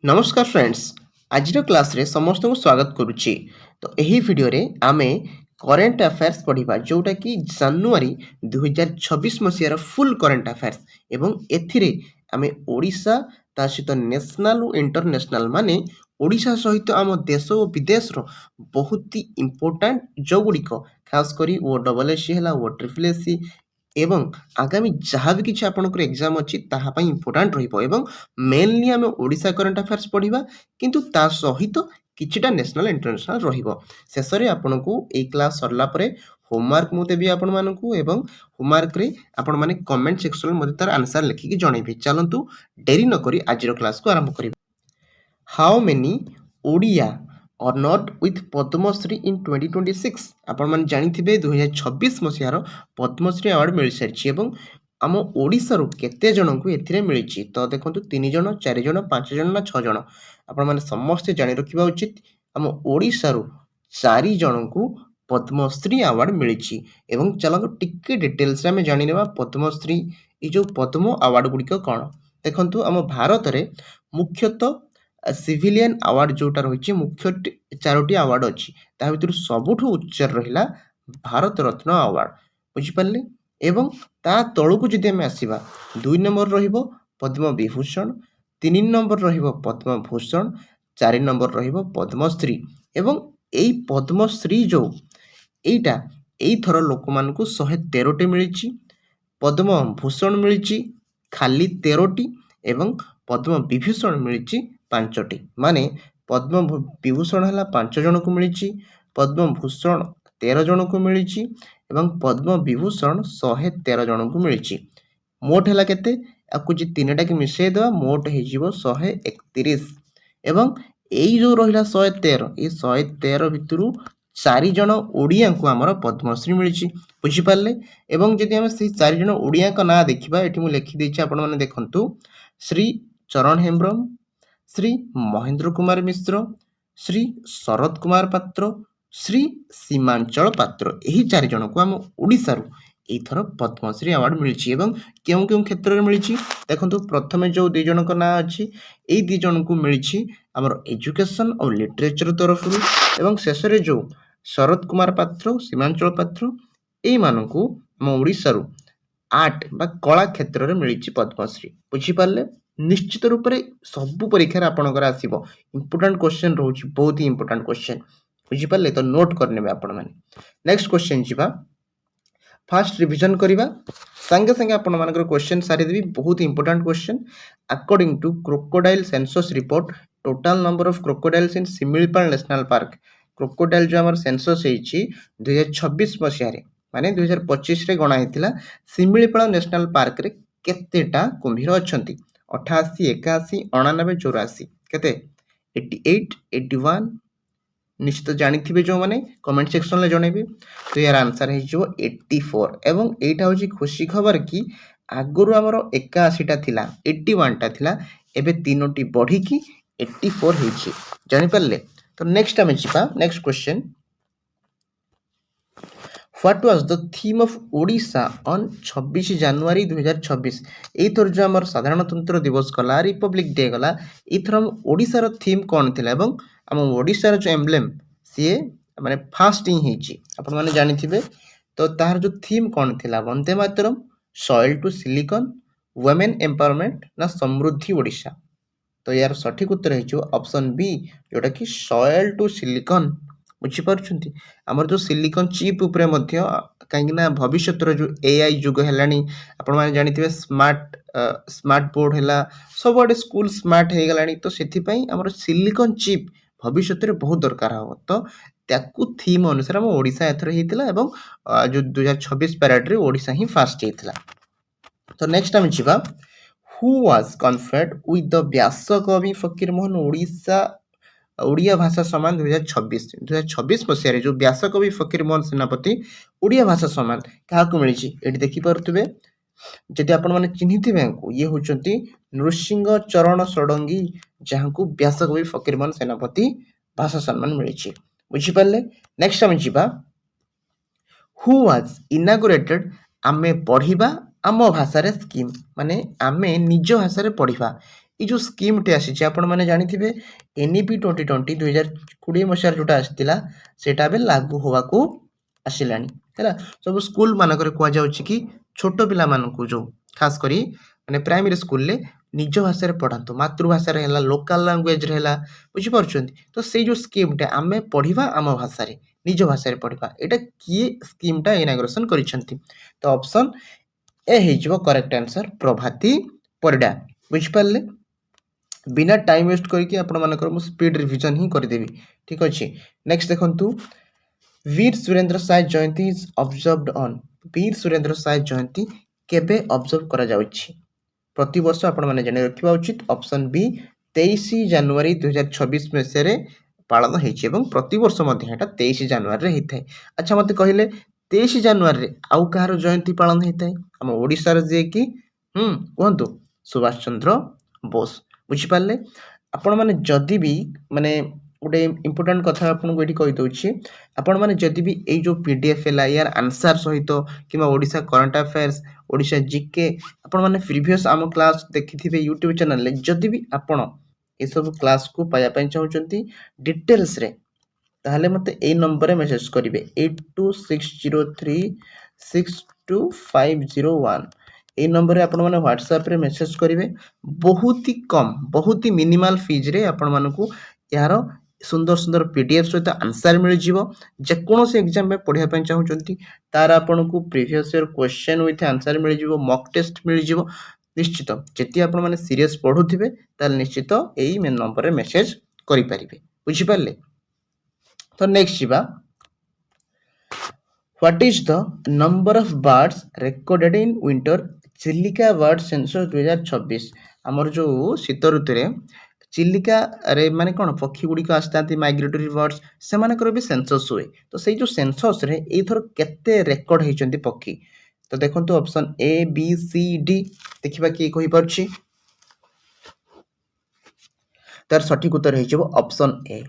नमस्कार फ्रेंड्स आज क्लास रे समस्त को स्वागत करुच्ची। तो यही वीडियो रे आमे करेंट अफेयर्स पढ़िबा जोटा कि जनवरी 2026 मसीहार फुल करेंट अफेयर्स एवं एथिरे आमे ओडिशा ता सहित नेशनल और इंटरनेशनल माने ओडिशा सहित आम देश और विदेश रो बहुत ही इम्पोर्टेंट जो गुड़िक खास करी ओ डबल एससी है ओ ट्रिपल एससी ଏବଂ ଆଗାମୀ ଯାହା ବି କିଛି ଆପଣଙ୍କର ଏକ୍ଜାମ୍ ଅଛି ତାହା ପାଇଁ ଇମ୍ପୋର୍ଟାଣ୍ଟ ରହିବ ଏବଂ ମେନଲି ଆମେ ଓଡ଼ିଶା କରେଣ୍ଟ ଆଫେୟାର୍ସ ପଢ଼ିବା କିନ୍ତୁ ତା ସହିତ କିଛିଟା ନ୍ୟାସନାଲ୍ ଇଣ୍ଟରନ୍ୟାସନାଲ୍ ରହିବ। ଶେଷରେ ଆପଣଙ୍କୁ ଏଇ କ୍ଲାସ୍ ସରିଲା ପରେ ହୋମୱାର୍କ ମୁଁ ଦେବି ଆପଣମାନଙ୍କୁ ଏବଂ ହୋମୱାର୍କରେ ଆପଣମାନେ କମେଣ୍ଟ ସେକ୍ସନରେ ମୋତେ ତାର ଆନ୍ସର୍ ଲେଖିକି ଜଣାଇବେ। ଚାଲନ୍ତୁ ଡେରି ନକରି ଆଜିର କ୍ଲାସ୍କୁ ଆରମ୍ଭ କରିବା। How many Odia honoured with Padmashri in 2026 ଆପଣମାନେ ଜାଣିଥିବେ 2026 ମସିହାର ପଦ୍ମଶ୍ରୀ ଆୱାର୍ଡ଼ ମିଳିସାରିଛି ଏବଂ ଆମ ଓଡ଼ିଶାରୁ କେତେ ଜଣଙ୍କୁ ଏଥିରେ ମିଳିଛି ତ ଦେଖନ୍ତୁ 3 ଜଣ 4 ଜଣ 5 ଜଣ ନା 6 ଜଣ ଆପଣମାନେ ସମସ୍ତେ ଜାଣି ରଖିବା ଉଚିତ ଆମ ଓଡ଼ିଶାରୁ 4 ଜଣଙ୍କୁ ପଦ୍ମଶ୍ରୀ ଆୱାର୍ଡ଼ ମିଳିଛି ଏବଂ ଚାଲନ୍ତୁ ଟିକେ ଡିଟେଲ୍ସରେ ଆମେ ଜାଣିନେବା ପଦ୍ମଶ୍ରୀ ଏ ଯେଉଁ ପଦ୍ମ ଆୱାର୍ଡ଼ ଗୁଡ଼ିକ କ'ଣ। ଦେଖନ୍ତୁ ଆମ ଭାରତରେ ମୁଖ୍ୟତଃ ସିଭିଲିଆନ୍ ଆୱାର୍ଡ଼ ଯେଉଁଟା ରହିଛି ମୁଖ୍ୟ 4ଟି ଆୱାର୍ଡ଼ ଅଛି ତା ଭିତରୁ ସବୁଠୁ ଉଚ୍ଚରେ ରହିଲା ଭାରତ ରତ୍ନ ଆୱାର୍ଡ଼ ବୁଝିପାରିଲେ ଏବଂ ତା ତଳକୁ ଯଦି ଆମେ ଆସିବା 2 ନମ୍ବର ରହିବ ପଦ୍ମ ବିଭୂଷଣ 3 ନମ୍ବର ରହିବ ପଦ୍ମଭୂଷଣ 4 ନମ୍ବର ରହିବ ପଦ୍ମଶ୍ରୀ ଏବଂ ଏଇ ପଦ୍ମଶ୍ରୀ ଯେଉଁ ଏଇଟା ଏଇଥର ଲୋକମାନଙ୍କୁ 113ଟି ମିଳିଛି ପଦ୍ମଭୂଷଣ ମିଳିଛି ଖାଲି 13ଟି ଏବଂ ପଦ୍ମ ବିଭୂଷଣ ମିଳିଛି 5ଟି ମାନେ ପଦ୍ମ ବିଭୂଷଣ ହେଲା 5 ଜଣଙ୍କୁ ମିଳିଛି ପଦ୍ମଭୂଷଣ 13 ଜଣଙ୍କୁ ମିଳିଛି ଏବଂ ପଦ୍ମ ବିଭୂଷଣ 113 ଜଣଙ୍କୁ ମିଳିଛି। ମୋଟ ହେଲା କେତେ ଆକୁ ଯଦି ତିନିଟାକି ମିଶାଇ ଦେବା ମୋଟ ହେଇଯିବ 131 ଏବଂ ଏଇ ଯେଉଁ ରହିଲା 113 ଏଇ 113 ଭିତରୁ 4 ଜଣ ଓଡ଼ିଆଙ୍କୁ ଆମର ପଦ୍ମଶ୍ରୀ ମିଳିଛି ବୁଝିପାରିଲେ ଏବଂ ଯଦି ଆମେ ସେଇ 4 ଜଣ ଓଡ଼ିଆଙ୍କ ନାଁ ଦେଖିବା ଏଠି ମୁଁ ଲେଖିଦେଇଛି ଆପଣମାନେ ଦେଖନ୍ତୁ ଶ୍ରୀ ଚରଣ ହେମ୍ବ୍ରମ ଶ୍ରୀ ମହେନ୍ଦ୍ର କୁମାର ମିଶ୍ର ଶ୍ରୀ ଶରତ କୁମାର ପାତ୍ର ଶ୍ରୀ ସୀମାଞ୍ଚଳ ପାତ୍ର ଏହି 4 ଜଣଙ୍କୁ ଆମ ଓଡ଼ିଶାରୁ ଏଇଥର ପଦ୍ମଶ୍ରୀ ଆୱାର୍ଡ଼ ମିଳିଛି ଏବଂ କେଉଁ କେଉଁ କ୍ଷେତ୍ରରେ ମିଳିଛି ଦେଖନ୍ତୁ ପ୍ରଥମେ ଯେଉଁ 2 ଜଣଙ୍କ ନାଁ ଅଛି ଏଇ 2 ଜଣଙ୍କୁ ମିଳିଛି ଆମର ଏଜୁକେସନ୍ ଆଉ ଲିଟରେଚର ତରଫରୁ ଏବଂ ଶେଷରେ ଯେଉଁ ଶରତ କୁମାର ପାତ୍ର ସୀମାଞ୍ଚଳ ପାତ୍ର ଏଇମାନଙ୍କୁ ଆମ ଓଡ଼ିଶାରୁ ଆର୍ଟ ବା କଳା କ୍ଷେତ୍ରରେ ମିଳିଛି ପଦ୍ମଶ୍ରୀ ବୁଝିପାରିଲେ ନିଶ୍ଚିତ ରୂପରେ ସବୁ ପରୀକ୍ଷାରେ ଆପଣଙ୍କର ଆସିବ ଇମ୍ପୋର୍ଟାଣ୍ଟ କ୍ୱେଶ୍ଚନ୍ ରହୁଛି ବହୁତ ହି ଇମ୍ପୋର୍ଟାଣ୍ଟ କ୍ୱେଶ୍ଚନ୍ ବୁଝିପାରିଲେ ତ ନୋଟ୍ କରିନେବେ ଆପଣମାନେ। ନେକ୍ସଟ କ୍ୱେଶ୍ଚନ୍ ଯିବା फास्ट रिविजन करिबा संगे संगे आपण मानकर क्वेश्चन सारी देबी बहुत important question according to crocodile census report total number of crocodiles in Similipal national park crocodile जो हमर सेंसस हेछि 2026 मसिया रे माने 2025 रे गणा हेतिला सिमिलीपाल नेशनल पार्क रे केतेटा कुम्भीर अछंती 88 81 99 84 केते 88 81 निश्चित जानी जो मैंने कमेंट सेक्शन में जनइबे तो यार आंसर हो 84 एवं एटा हूँ खुशी खबर कि आगुरी आमर 81टा थिला 81टा थिला एबे 3टी बढ़ी की 84 होइछि जानिपारले। तो नेक्स्ट आमे जिबा next question what was the theme of Odisha on 26 जनवरी 2026 एथर जो आमर साधारणतंत्र दिवस गला रिपब्लिक डे गला एथर हम ओडिशा रो थीम कोन थिला एवं आम ओडिशा रो जो एम्ब्लेम सी माने फास्ट ही हेछि आपण माने जानि थिबे तो तार जो थीम कोन थिला Vande Mataram soil to silicon women empowerment ना समृद्धि ओडिशा तो यार सठिक उत्तर है ऑप्शन बी जोटा कि सॉइल टू सिलिकॉन बुझीपार्टी आमर जो सिलिकॉन चिप उपरे मध्य कहीं भविष्य जो एआई जुग है आपण मैंने जानी स्मार्ट स्मार्ट बोर्ड है सब स्कूल स्मार्ट हो गला तो से सिलिकॉन चिप भविष्य में बहुत दरकार हम तो ताकू थीम अनुसार आम ओडिशा एथर होता जो 2026 पैरेड रे ओडिशा ही फास्ट होता। तो नेक्स्ट आम जा who was conferred with the Vyasakavi Fakirmohan Odisha Odia Bhasha Samman 2026 मसीह जो व्यासकवि फकीरमोहन सेनापति ओडिया भाषा सम्मान क्या मिली ये देखिपे जदि आपण मैंने चिन्ह थे ये हूँ नृसिंह चरण षडंगी जहाँ को व्यासकवि फकीरमोहन सेनापति भाषा सम्मान मिली बुझीपारे। नेक्स्ट आम जा हु वाज इनागुरेटेड आमे पढ़िबा आम भाषा स्कीम माने आमे निज भाषा पढ़िबा ये जो स्कीम टे आसी आपण मैंने जानी एनईपी 2020 2020 मसीह जोटा आसाला सेटा बे लागू होवा को आसिलानी है सब स्कूल मानक कहुच्छी कि छोट पिला मानक जो खास करी माने प्राइमरी स्कूल ले निज भाषा पढ़ातु मातृभाषा लोकल लांगुएज बुझीपार तो से जो स्कीम टे आम पढ़ा आम भाषा निज भाषा पढ़ा यहाँ किए स्कीम टा इनाग्रेसन कर तो ऑप्शन ए हो करेक्ट आंसर प्रभाती परिडा बुझिपारे बिना टाइम वेस्ट करके आपण मानकर मु स्पीड रिवीजन ही करदेवी ठीक अच्छे नेक्स्ट देखंतु वीर सुरेंद्र साय जयंती इज ऑब्जर्व्ड ऑन वीर सुरेंद्र साय जयंती केबे ऑब्जर्व करा जाउछि प्रति वर्ष आपण माने जानि रखिबा उचित ऑप्शन बी 23 जनवरी 2026 मसीह पालन होइछि एवं प्रति वर्ष मध्ये एटा 23 जनवरी रे हिथाय अच्छा मते कहिले 23 जनवरी रे आउ कहार जयंती पालन होइथाय हम ओडिसा रे जे कि कहंतु सुभाष चंद्र बोस बुझिपारे आपण मैंने जदि भी माने गोटे इंपोर्टाट कथा आपको ये कहीदे आपण मैंने जदि भी ये जो पीडीएफ है यार आंसर सहित कि Odisha current affairs Odisha GK आपण मैंने प्रीवियस आम क्लास देखि यूट्यूब चैनल जदि भी आपण ये सब क्लास को पाया चाहते डिटेल्स रे ताहले मते ए नंबर रे मेसेज करिवे 8260362501 ए नंबर रे आपण माने व्हाट्सएप रे मेसेज करिवे बहुत ही मिनिमल फीज रे आपण मानकू यार सुंदर सुंदर पीडीएफ सहित आंसर मिल जिवो जेकोसी एग्जाम में पढ़िया पय चाहउचंती तार आपण को previous year question with answer मिल जिवो मॉक टेस्ट मिल जिवो निश्चित जेति आपण माने सीरियस पढुथिबे ताल निश्चित एई मेन नंबर रे मेसेज करि परिबे बुझि पारले तो नेक्स्ट जीवा what is the number of birds recorded in winter Chilika bird census 2026 हमर जो शीत ऋतु रे चिलिका रे माने कोन पक्षी गुडी को आस्तांती माइग्रेटरी बर्ड्स से मानकर भी सेंसस हुए तो सेई जो सेंसस रे ए थर केते रेकॉर्ड हेचंती पक्षी तो देखंतु option A B C D देखिबा कि कहि परछि तार सठिक उत्तर हेजबो ऑप्शन ए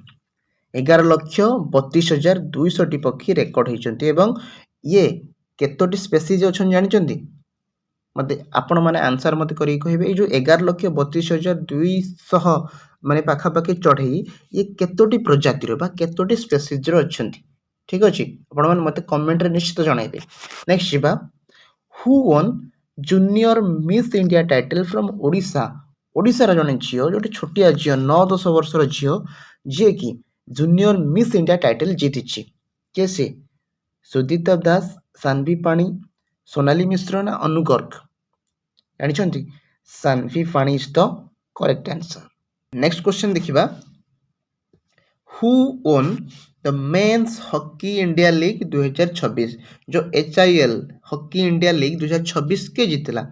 11,32,200 पक्षी रेकर्ड होती ये केतोटी स्पेसीज अच्छा जानी मत आपण मैंने आंसर मत कहे जो 11,32,200 माने पाखापाखि चढ़ई ये केतोटी प्रजातिर केतोटी स्पेसीज अच्छा ठीक अच्छे आपण मैंने मत कमेंट रे निश्चित जनइबे नेक्स्ट जीवा who one junior miss India title from Odisha Odisha जड़े झील जो छोटिया झील 9-10 वर्षर झील जी कि जूनियर मिस इंडिया टाइटल जीति किए से सुदीप्ता दास सानवी पाणी सोनाली मिश्र ना अनु गर्ग जानते Sanvi Pani is the correct answer next question देखिबा who won the men's hockey India league 2026 जो HIL हॉकी इंडिया लीग 2026 के जीतला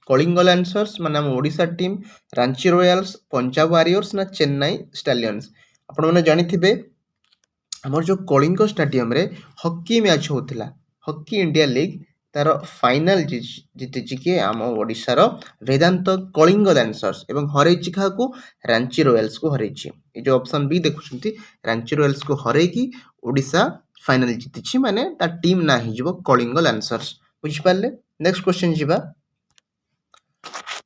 कलिंग लांसर्स माने Odisha team Ranchi Royals Punjab warriors ना चेन्नई स्टालियंस आपण मैंने जानी आमर जो कलिंग स्टेडियम रे हॉकी मैच होता हॉकी इंडिया लीग तार फाइनल जीति किए आम ओडिशार वेदांत कलिंग लांसर्स एवं हरई क्या रांची रॉयल्स को हरई ये जो ऑप्शन बी देखुं रांची रॉयल्स को हरई ओडिशा फाइनल जीति माने ता टीम ना हो कलिंग लांसर्स बुझिपारे नेक्स्ट क्वेश्चन जीवा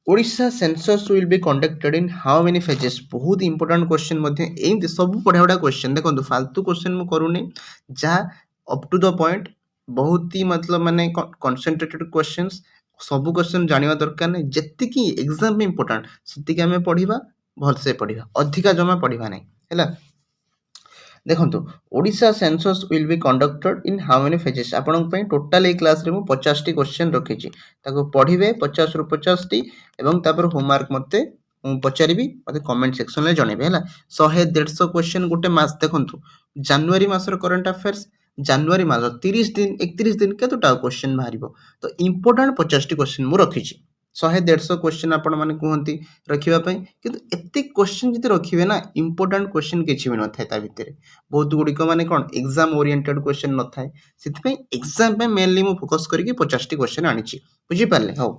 Odisha census will be conducted in how many phases बहुत इंपोर्टेंट क्वेश्चन एमती सब पढ़ा क्वेश्चन देखो फालतू क्वेश्चन मुझे करूनी जहाँ अप टू द पॉइंट बहुत ही मतलब माने कंसंट्रेटेड क्वेश्चंस सब क्वेश्चन जानिबा दरकार नहीं जेतिकी एग्जाम में इंपोर्टेंट सेतिकी हमें पढ़िबा भलसे पढ़िबा अधिका जमा पढ़िबा नहीं हैला देखंतु Odisha census will be conducted in how many phases आपन पई टोटल ए क्लास रे मु 50 टी क्वेश्चन रखिछि ताको पढ़िबे 50 रु 50 टी एवं तापर होमवर्क मते पचारिबी मते कमेंट सेक्शन में जणेबे हैला 100-150 क्वेश्चन गोटे मास देखंतु जनवरी मासर करंट अफेयर्स जनवरी मास 30 दिन 31 दिन केतोटा क्वेश्चन बाहरिबो तो इंपोर्टेंट 50 टी क्वेश्चन मु रखिछि 100-150 क्वेश्चन आपण माने कहंती रखिबा पई किंतु एते क्वेश्चन जति रखिबे ना इंपोर्टेंट क्वेश्चन किछि भी न थाय ता भितरे बहुत गुडी को माने कोन एग्जाम ओरिएंटेड क्वेश्चन न थाय सिति पई एग्जाम पे मेनली मु फोकस करिके 50 टी क्वेश्चन आनिछि बुझि पारले हो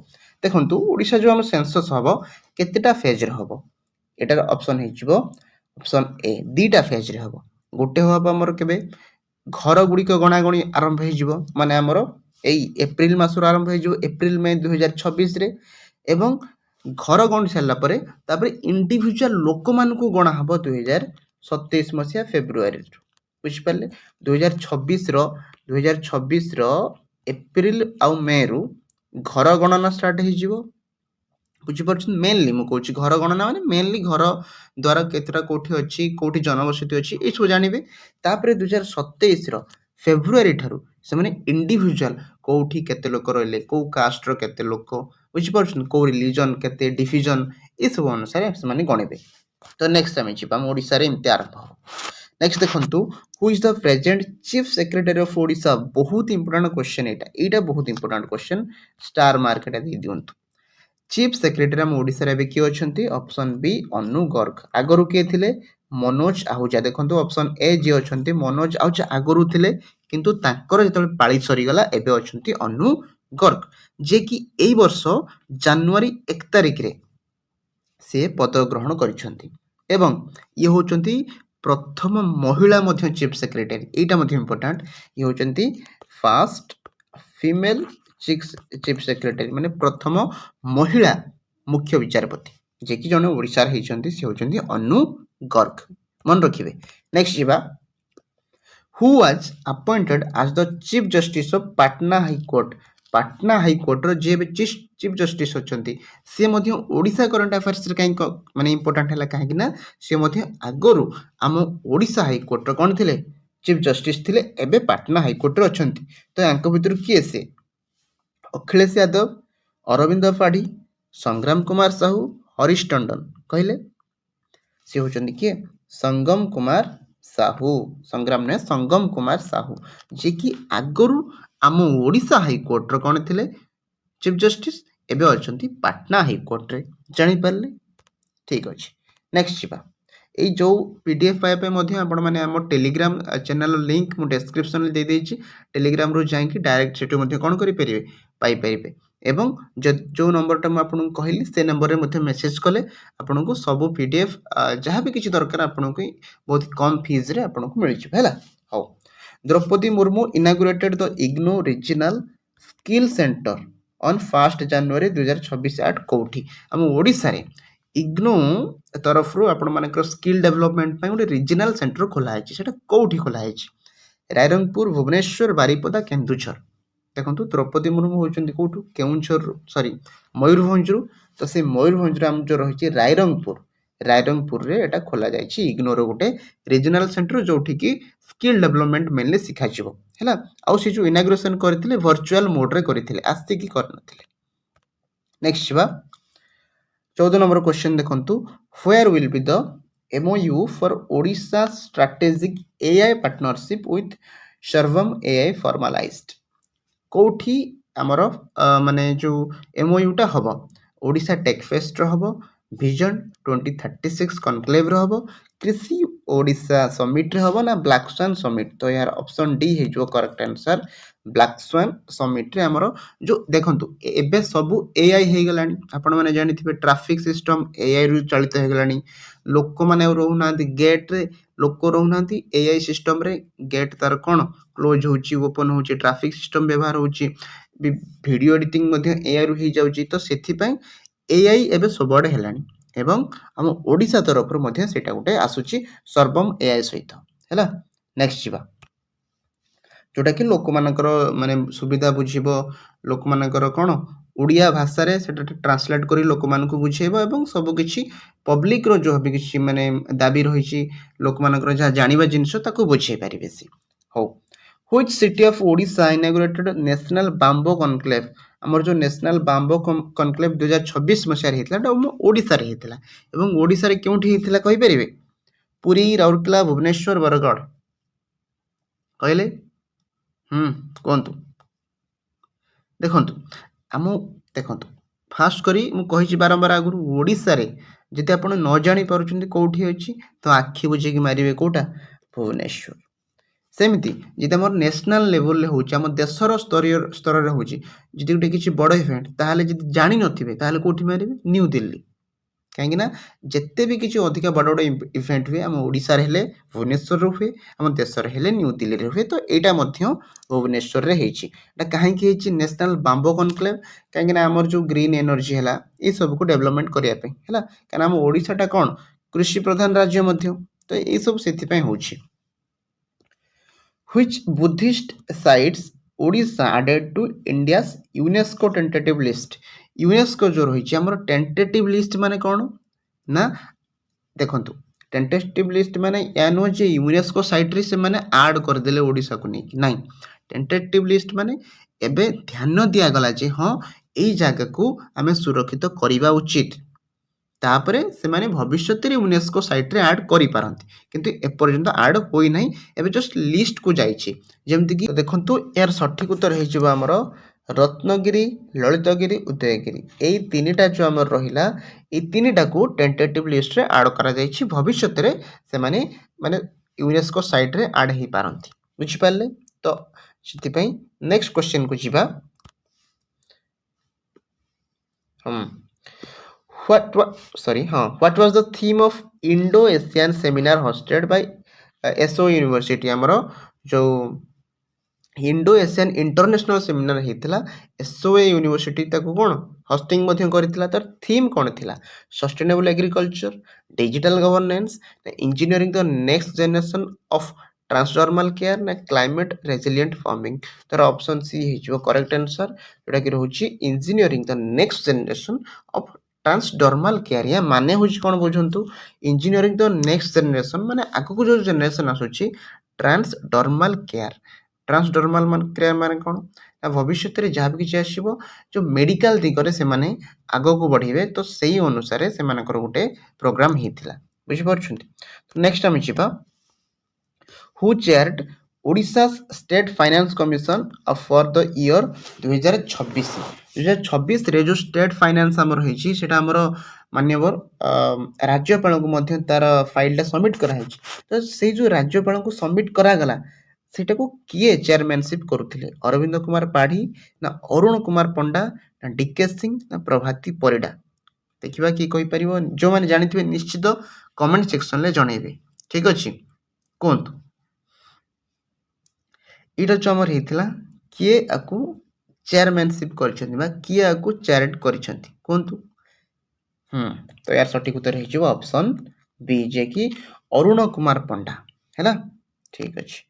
देखंतु ओडिशा जो हम सेंसस हबो केतेटा फेज रे हबो एटार ऑप्शन हिजबो ऑप्शन ए दीटा फेज रे हबो गोटे हबो हमर केबे घर गुडी को गणागणी आरंभ हिजबो माने हमर एप्रिल मासर आरंभ हो एप्रिल मई 2026 रे एवं घर गणी सारापर इंडिविजुआल लोक मान गणा हम 2027 मसीहा फेब्रुआरी बुझिपारे 2026 एप्रिल आउ मे रु घर गणना स्टार्ट हो बुझीपार मेनली मुझे घर गणना माने मेनली घर द्वारा केतटा कोठी अच्छी कोठी जनबसति अच्छी ये सब जानवे तापर 2027 फेब्रुआरी ठारू से इंडिविजुआल कोठी केते लोक रहिले को कास्टर केते लोक बुझीपार को रिलीजन केते डिविजन ये सब अनुसार से गणवे तो नेक्स्ट आम जी ओडिशा रे एमती आरंभ हो नेक्स्ट देखंतु who is the present chief secretary of Odisha बहुत इंपोर्टेंट क्वेश्चन एटा बहुत इंपोर्टेंट क्वेश्चन स्टार मार्क एटा दे दियंतु चीफ सेक्रेटरी आम ओडिशा रे किए अच्छे ऑप्शन बी अनु गर्ग आगरू किए थे मनोज आहूजा देखो ऑप्शन ए जी अच्छा मनोज आहूजा आगरू थे किंतु तांकर जो पाली सरीगला एबे अच्छे अनु गर्ग जे कि एई वर्ष जनवरी 1 तारिख रे से पद ग्रहण करिसेंती एवं ये होचंती प्रथम महिला मध्य चीफ सेक्रेटरी एटा मध्य इंपोर्टेंट ये होचंती फर्स्ट फीमेल चीफ सेक्रेटरी माने प्रथम महिला मुख्य विचारपति जे कि जने ओडिसा रे हिचंती से होचंती अनु गर्ग मन रखिबे नेक्स्ट जीवा who was appointed as the chief justice of Patna high court रो जे चीफ जस्टिस होचंती से मध्य ओडिसा करंट अफेयर्स रे काई माने इंपोर्टेंट हला काहे कि ना से मध्य आगरु आम ओडिसा हाई कोर्ट रो कोन थिले चीफ जस्टिस थिले एबे पाटना हाई कोर्ट रो अछंती तो यांक भितर किए से अखिलेश यादव अरविंद पाढ़ी संग्राम कुमार साहू हरीश टंडन कहले सी होचंदी किए संगम कुमार साहू संग्राम ने संगम कुमार साहू जे कि आगरु आम ओडिशा हाई कोर्ट रो कोन थिले चीफ जस्टिस एबे अछंती पाटना हाई कोर्ट रे जानि पारले ठीक अछि नेक्स्ट जीवा এই जो पीडीएफ पाइबा मध्य आपण माने हम टेलीग्राम चैनल लिंक मु डिस्क्रिप्शन रे दे देछि टेलीग्राम रो जाई कि डायरेक्ट सेटो मध्य कोन करि परिबे पाई परिबे एवं जो नंबरटा मैं आपको कहली से नंबर रे मध्य मेसेज कले आपन को सब पीडीएफ जहाँ भी किसी दरकार आपन को बहुत कम फीस रे आपन को मिल है how Droupadi Murmu inaugurated the IGNOU regional skill centre on 1 January 2026 at कोठी हम ओडिसा रे इग्नो तरफ रो आपण मानकर स्किल डेवलपमेंट पे गोटे रीजनल सेंटर खोला है सेटा कोठी खोला है रायरंगपुर भुवनेश्वर बारिपदा केन्दुझर देखो द्रौपदी मुर्मू होचंदी कोठू केउंझर सॉरी मयूरभंज तो से मयूरभंज आम जो रही रायरंगपुर रे एटा खोला जायछि इग्नोर गोटे रीजनल सेंटर जोठी की स्किल डेवलपमेंट मेनली सिखा जिवो हैला आउ से जो इनाग्रेशन करथिले वर्चुअल मोड रे करथिले आस्ते की करनथिले नेक्स्ट जीवा 14 नंबर क्वेश्चन देखंतु where will be the MOU for Odisha strategic AI partnership with Sarvam AI formalised कोठी आमर माने जो MOU टा हबो ओडिशा टेक फेस्ट हबो विजन 2036 कॉन्क्लेव हबो कृषि ओडिशा समिट रे हबो ना ब्लैक स्वान समिट तो यार ऑप्शन डी हे जो correct answer black swan summit रे हमरो जो देखंतु एबे सब AI हे गलानी आपण माने जानि थिबे ट्रैफिक सिस्टम AI रु चलित हे गलानी लोक माने रहउना गेट रे लोक रहउना AI सिस्टम रे गेट तार कोन क्लोज होची ओपन होची ट्रैफिक सिस्टम व्यवहार होची वीडियो एडिटिंग मध्ये AI रु हे जाउची तो सेथि पय AI एबे सबडे हेलानी एवं हम ओडिशा तरफ रो मध्ये सेटा गुटे आसुची सर्वम AI सहित हैला नेक्स्ट जीवा जोटा कि लोक मानकर माने सुविधा बुझिबो लोक मानकर कोन ओडिया भाषा रे सेटा ट्रांसलेट करी लोक मान को बुझेबो एवं सब किछि पब्लिक रो जो भी किछि माने दाबी रहिछि लोक मानकर जा जानिबा जिंस ताको बुझे पारिबे सी हो which city of Odisha inaugurated national bamboo conclave हमर जो नेशनल बाम्बो कॉन्क्लेव 2026 मसिया रे हितला ओडिशा रे हितला एवं ओडिशा रे केउठी हितला कहि परिबे पुरी राउरकेला भुवनेश्वर बरगढ़ कहले कहतु देखंतु आम देखंतु फास्ट करी मु कहि बारंबार आगु ओडिशा रे जदि आपण न जानि पारुछन्ती कोठी अछि तो आखि बुझे कि मारिबे कोटा भुवनेश्वर सेमिति जदि हमर नेशनल लेवल रे होछि हम देशर स्तर रे होछि जदि गोटे किछि बड़ इवेंट ताहाले जदि जानि नथिबे ताहाले कोठी मारिबे न्यू दिल्ली कहीं जिते भी किसी अधिक बड़ बड़ इवेंट हुए आम ओडिशा हेले भुवनेश्वर हुए आम देशर हेले न्यू दिल्ली रे हुए तो यहाँ भुवनेश्वर रे कहीं नेशनल बांबो कनक्लेव कहीं आमर जो ग्रीन एनर्जी है ये सब को डेवलपमेंट करने कहीं आम ओडिशाटा कौन कृषि प्रधान राज्य तो ये सब से होची which Buddhist sites Odisha added to India's UNESCO tentative list UNESCO जो रही आमर टेंटेटिव लिस्ट माने कौन ना देखंतु टेंटेटिव लिस्ट माने या नुह जे यूनेस्को साइट रे से माने ऐड कर देले ओडिसा को नहीं नहीं टेंटेटिव लिस्ट माने एबे ध्यान दिया गला जे हां एई जागा को हमें सुरक्षित करबा उचित तापरे से माने भविष्य यूनेस्को साइट रे ऐड करि पारंती किंतु एपर्यंत ऐड होई नाही एबे जस्ट लिस्ट को जाइछि जेमति कि देखंतु यार सठिक उत्तर हे जिवो हमर रत्नगिरी ललितगिरी उदयगिरी एई तीनटा जो हमर रहिला एई तीनटा को टेंटेटिव लिस्ट रे ऐड करा जाइछि भविष्य रे से माने यूनेस्को साइट रे ऐड हे पारंती बुझि पाले तो सिति पई नेक्स्ट क्वेश्चन को जिबा What was the theme of Indo-Asian seminar hosted by SO University हमरो जो इंडो एशियन इंटरनेशनल सेमिनार होता एसओए यूनिवर्सिटी ताको कौन होस्टिंग कर तार थीम कौन थिला sustainable agriculture digital governance engineering the next generation of transdermal care ना क्लाइमेट रेजिलिएंट फार्मिंग तार ऑप्शन सी हो करेक्ट आंसर जोटा कि रहुची engineering the next generation of transdermal care या माने होची कौन बुझंतु इंजीनियरिंग द नेक्स्ट जनरेशन माने आगु जो जनरेशन आसुची ट्रांसडर्मल केयर ट्रांसडर्मल केयर माने कौन ना भविष्य में जहाँ भी किसी आसो जो मेडिकल दिगरे से माने आग को बढ़े तो सही अनुसार से गोटे प्रोग्राम होता बुझीपार नेक्स्ट आम जा who chaired Odisha state finance commission for the year 2026 रे जो स्टेट फाइनेंस आमर होइछि सेटा आमर मान्यवर राज्यपाल को मध्य तार फाइलटा सबमिट कराई तो से जो राज्यपाल को सबमिट करागला सेटा को किए चेयरमैनशिप करुथिले अरविंद कुमार पाढ़ी ना अरुण कुमार पंडा ना डीके सिंह ना प्रभाती परिडा देखिबा कि कहि परिबो जो माने जानिथिबे निश्चित कमेंट सेक्शन ले जणेबे ठीक अछि कोंत इटा जो हमर हेतिला किए आकु चेयरमैनशिप करछन्ती बा किए आकु चेयरड करछन्ती कोंतु तो यार सठिक उत्तर हे जिवो ऑप्शन बी जे कि अरुण कुमार पंडा हैला ठीक अछि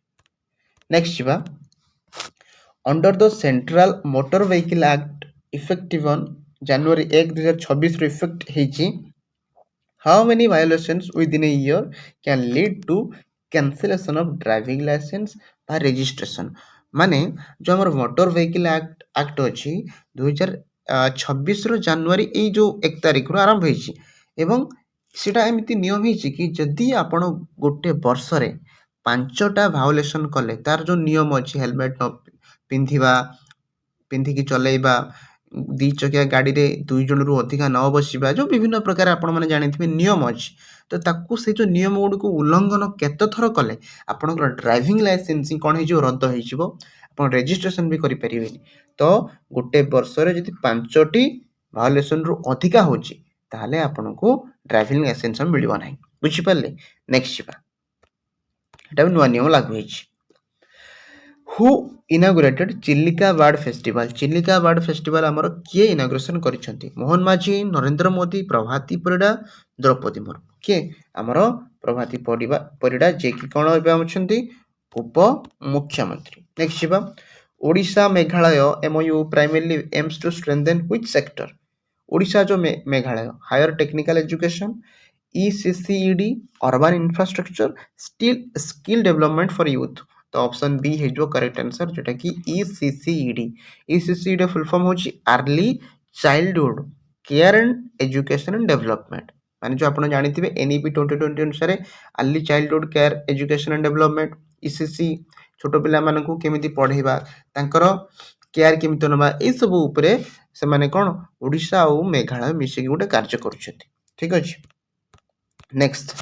नेक्स्ट जीवा under the central motor vehicle act effective on January 1 2026 रो इफेक्ट हेची how many violations within a year can lead to cancellation of driving licence बा रजिस्ट्रेशन माने जो हमर मोटर व्हीकल एक्ट अछि 2026 रो जनवरी ए जो 1 तारिख रो आरंभ हेची एवं सेटा एमिति नियम हेची कि जदी आपण गोटे वर्ष रे 5टा भायोलेशन कले तार जो नियम अच्छी हेलमेट न पिंधिबा पिंधिकी चलेबा दी चकिया गाड़ी रे 2 जन रु अधिक न बसिबा जो विभिन्न प्रकार आपण माने जानिथिबे नियम अछि तो ताकू से जो नियम गुड को उल्लंघन केते थर कले आपनकर ड्राइविंग लाइसेंस कोन हे जो रद्द हे जिवो आपण रजिस्ट्रेशन भी करि परिबेनी तो गोटे वर्ष रे जति 5टी भायोलेशन रु अधिक होची ताले आपनको ड्राइविंग लाइसेंस मिलिबो नाही बुझि परले नेक्स्ट जीवा एटा नुआ नियम लागू होइछि who inaugurated Chilika bird festival हमर किए इनागुरेशन करिसंती मोहन माझी नरेंद्र मोदी प्रभाती परिडा द्रौपदी मुर्मू के हमर प्रभाती परिडा जे कि कोन होबे हमछंती उप मुख्यमंत्री नेक्स्ट जीवा Odisha Meghalaya MOU primarily aims to strengthen which sector Odisha जो Meghalaya higher technical education ECCED urban infrastructure skill development for youth तो ऑप्शन बी है जो करेक्ट आंसर जोटा कि ECCED फुल फॉर्म होची early childhood care and education and development माने जो आपण जानिथिबे NEP 2020 अनुसार early childhood care education and development ECC छोटो पिला मानकू केमिति पढेबा तांकर केयर केमिति नबा ए सब ऊपरे से माने कोन ओडिशा और मेघालय मिसिक गोटे कार्य करूछथि ठीक अछि next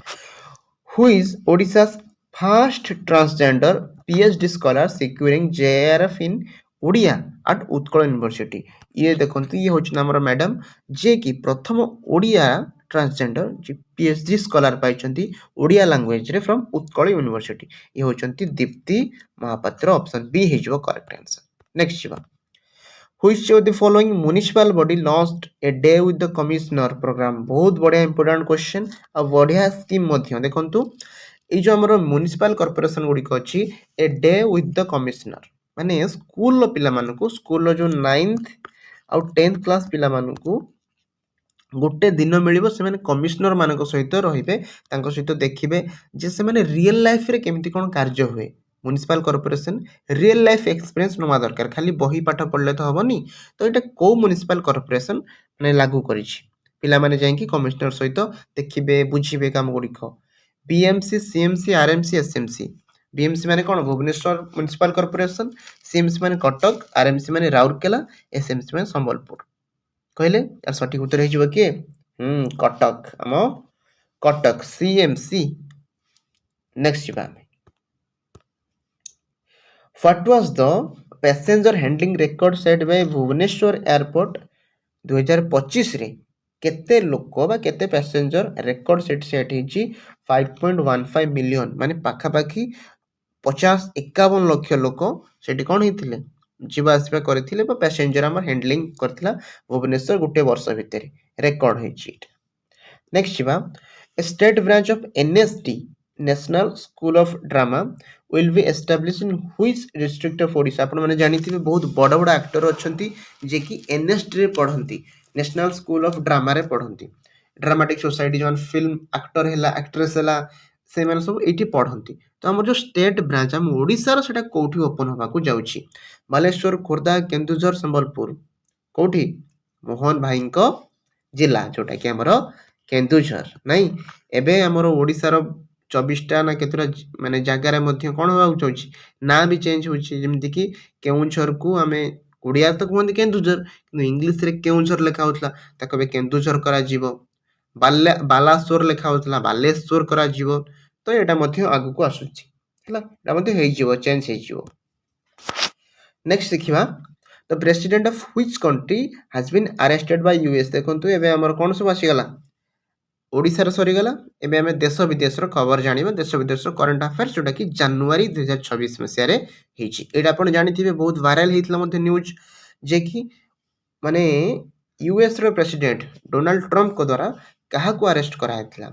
who is Odisha's first transgender PhD scholar securing JRF in Odia at Utkal university ये देखंतु ये होछ हमर मैडम जे कि प्रथम ओडिया ट्रांसजेंडर जी पीएचडी स्कॉलर पाइछंती ओडिया लैंग्वेज रे फ्रॉम उत्कल यूनिवर्सिटी ये होचंती दीप्ति महापात्र ऑप्शन बी हिजो करेक्ट आंसर नेक्स्ट जीवा which of the following municipal body launched a day with the commissioner program बहुत बढ़िया इंपोर्टेंट क्वेश्चन आ बढ़िया स्कीम मध्य देखंतु এই जो हमर म्युनिसिपल कॉर्पोरेशन गुडी को अछि a day with the commissioner माने स्कूल पिला मानकु स्कूल जो 9th आउ 10th क्लास पिला मानकु गोटे दिन मिलिबो से माने कमिश्नर मानक सहित रहिबे तांको सहित देखिबे जे से माने रियल लाइफ रे केमिति कोन कार्य हुए municipal corporation real life experience नमा दरकार खाली बही पाठ पढ़ले तो हबनी तो एटा को म्युनिसिपल कॉर्पोरेशन माने लागू करिछि पिला माने जाय कि कमिश्नर सहित देखिबे बुझिबे काम गुडी को BMC CMC RMC SMC BMC माने कोन भुवनेश्वर म्युनिसिपल कॉर्पोरेशन सीएमसी माने कटक आरएमसी माने राउरकेला एसएमसी माने संबलपुर कहले यार सठिक उत्तर हो किए कटक आम कटक सीएमसी नेक्स्ट जीवा what was the passenger handling record set by Bhubaneswar airport 2025 रे केते लोक बा केते पैसेंजर रिकॉर्ड सेट हिची 5.15 मिलियन माने पाखा पाखी 50-51 लाख लोक सेठी कोन हिथिले जीवा आसवा करथिले बा पैसेंजर हमर हैंडलिंग करथिला भुवनेश्वर गुटे वर्ष भितर रेकॉर्ड होईची नेक्स्ट जीवा state branch of NSD national school of drama will be established in which district of Odisha आपण माने जानिथिबे बहुत बड़ बड़ एक्टर अछंती जे कि एनएसडी रे पढंती नेशनल स्कूल ऑफ ड्रामा रे पढंती ड्रामाटिक सोसाइटी जन फिल्म एक्टर हैला एक्ट्रेस हैला से माने सब एठी पढंती तो हमर जो स्टेट ब्रांच हम ओडिसा रो सेटा कोठी ओपन होबा को जाउची बालेश्वर खोर्धा केन्दुझर संबलपुर कोठी मोहन भाईଙ୍କ जिला जोटा कि हमर केन्दुझर नहीं एबे हमर ओडिसा रो 24टा ना केतरा माने जागा रे मध्ये कोन होबा चाहूची ना भी चेंज होची जेमति कि केउंझर को हमें ओडिया तो कहंदी केन्दुझर किंतु इंग्लिश रे केउंझर लिखा होतला ताको बे केन्दुझर करा जीवो बालासोर लिखा होतला बालेश्वर करा जीवो तो एटा मध्ये आगु को आसुची हला एटा मध्ये हेई जीवो चेंज हेई जीवो नेक्स्ट देखिबा the president of which country has been arrested by US देखंतु एबे हमर कोन सब आसी गला ओडिसा रे सरी गला एबे हमें देश विदेश रो खबर जानिबा देश विदेश रो करंट अफेयर्स जोटा कि जनवरी 2026 मसिया रे हेची एटा आपण जानिथिबे बहुत वायरल हेतला मध्ये न्यूज जे कि माने यूएस रो प्रेसिडेंट डोनाल्ड ट्रम्प को द्वारा काहा को अरेस्ट करा हेतला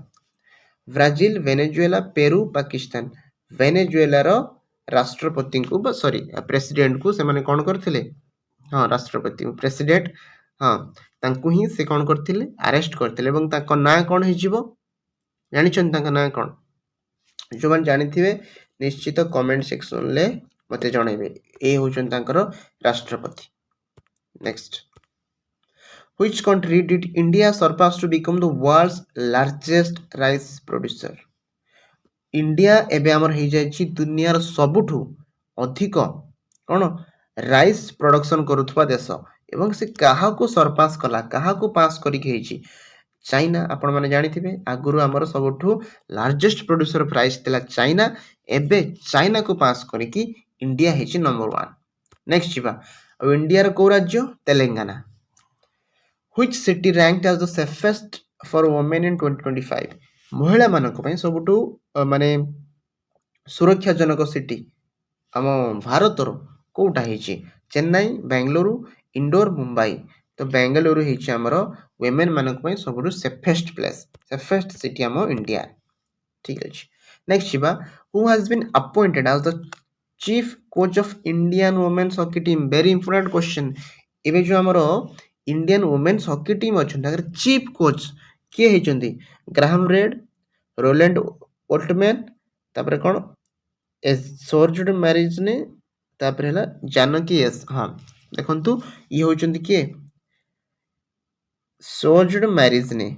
Brazil Venezuela Peru Pakistan Venezuela रो राष्ट्रपति को सॉरी प्रेसिडेंट को से माने कोन करथिले हां राष्ट्रपति प्रेसिडेंट हां तांकु ही से कोन करथिले अरेस्ट करथिले एवं ताको ना कोन हिजिबो जानि छन ताका ना कोन जो मन जानिथिबे निश्चित कमेंट सेक्शन ले मते जणाइबे ए होचन तांकर राष्ट्रपति next Which country did India surpass to become the world's largest rice producer? India एबे हमर हे जायछि दुनियार सबुठु अधिक कोन राइस प्रोडक्शन करूथबा देश एवं से काहा को सरपास कला काहा को पास करि हेछि चाइना आपण माने जानिथिबे आगुरु हमर सबुठु लार्जेस्ट प्रोड्यूसर ऑफ राइस तेला चाइना एबे चाइना को पास करि कि इंडिया हेछि नंबर 1 नेक्स्ट जीवा इंडिया रो को राज्य Telangana Which city ranked as the safest for women in 2025? महिला मानक पई सबुठु माने सुरक्षाजनक सिटी आम भारतर कोटा हेछि चेन्नई बेंगलुरु इंडोर मुंबई तो बेंगलुरु हेछि हमर वुमेन मानक पई सबुठु सेफेस्ट प्लेस सेफेस्ट सिटी आम इंडिया ठीक अछि नेक्स्ट छिबा who has been appointed as the chief coach of Indian women's hockey team very important question एबे जो हमर इंडियन वुमेन्स हॉकी टीम अच्छा चीफ कोच किए होती ग्राहम रेड रोलैंड ओल्टमैन तापर कौन सोर्जड मैरिज ने तापर है जानकी एस हाँ देखु ये होती किए सोर्जड मैरिज ने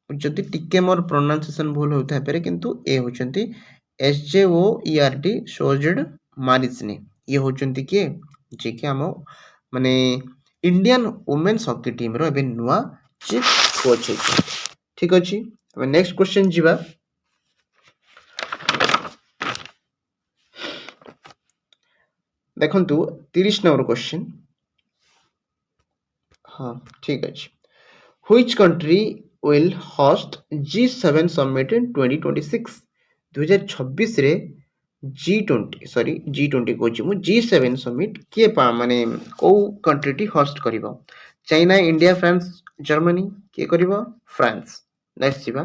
जदि टिके मोर प्रोनाउंसिएशन भूल होता है किंतु ए होती SJOERD सोर्जड मैरिज ने ये होती किए जे कि आम माने इंडियन वुमेन्स हॉकी टीम रो एबे नुआ चीफ कोच है ठीक अछि अब नेक्स्ट क्वेश्चन जीवा देखंतु 30 नंबर क्वेश्चन हाँ ठीक अछि which country will host G7 summit in 2026 2026 रे G20 କହୁଛି ମୁଁ G7 ସମିଟ୍ କିଏ ମାନେ କୋଉ କଣ୍ଟ୍ରିଟି ହୋଷ୍ଟ କରିବ? China, India, France, Germany. କିଏ କରିବ? ଫ୍ରାନ୍ସ। ନେକ୍ସଟ ଯିବା।